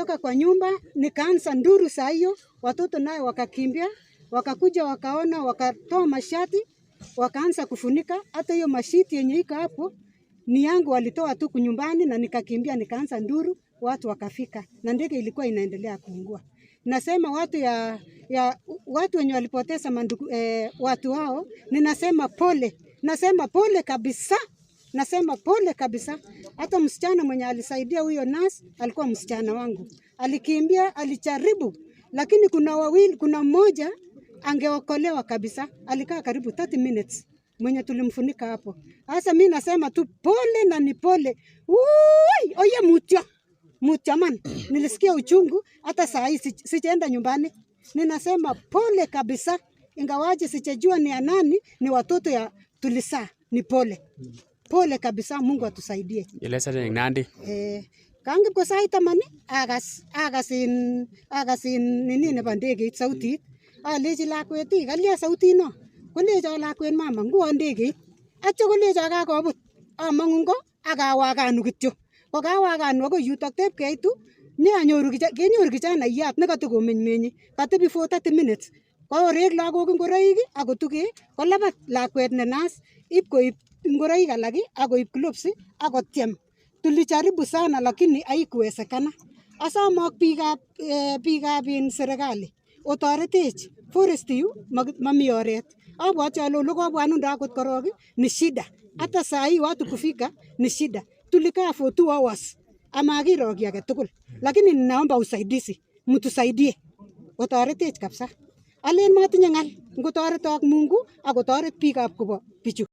nikatoka kwa nyumba nikaanza nduru saa hiyo, watoto naye wakakimbia, wakakuja wakaona, wakatoa mashati, wakaanza kufunika. Hata hiyo mashiti yenye iko hapo ni yangu, walitoa tu kunyumbani na nikakimbia nikaanza nduru, watu wakafika na ndege ilikuwa inaendelea kuungua. Nasema watu wenye walipoteza watu hao, ninasema pole. Nasema pole kabisa. Nasema pole kabisa. Hata msichana mwenye alisaidia huyo nurse alikuwa msichana wangu. Alikimbia, alijaribu, lakini kuna mmoja angeokolewa kabisa. Alikaa karibu 30 minutes mwenye tulimfunika hapo. Sasa mimi nasema tu pole na ni pole. Oye mutya man. Nilisikia uchungu, hata saa hii sijaenda nyumbani. Ninasema pole kabisa. Ingawaje sijajua ni ya nani, ni watoto ya tulisa. Ni pole. Pole kabisa, Mungu atusaidie. Eleza ni nandi. Kangi ko sai tamani agasin nini nebo ndegeit sautit. Aleji lakwet kalia sautit no. Kolecho lakwet mama nguo ndegeit. Atyo kolecho kakobut. Amangu ngo akawaganu kityo. Kokawaganu ako yutok tep keitu kenyoru kijanayat nekatokomenymenyi. Katebi for 30 minutes. Korek lagok ngoroik akotuge kolabat lakwet nenas ipkoip ngoroik alak akoip gloves akotiem. Tulijaribu sana lakini haikuwezekana. Asomok biikab serikali otoretech. Forest yu mami oret. Abwati ale lokobwanundo akot korok ni shida. Hata saa hii watu kufika ni shida. Tulikaa for 2 hours. Amakiro kiy age tugul. Lakini ninaomba usaidizi. Mtusaidie. Otoretech kabisa. Alen matinye ngal. Ngotoretok Mungu akotoret biikab kobo bichu.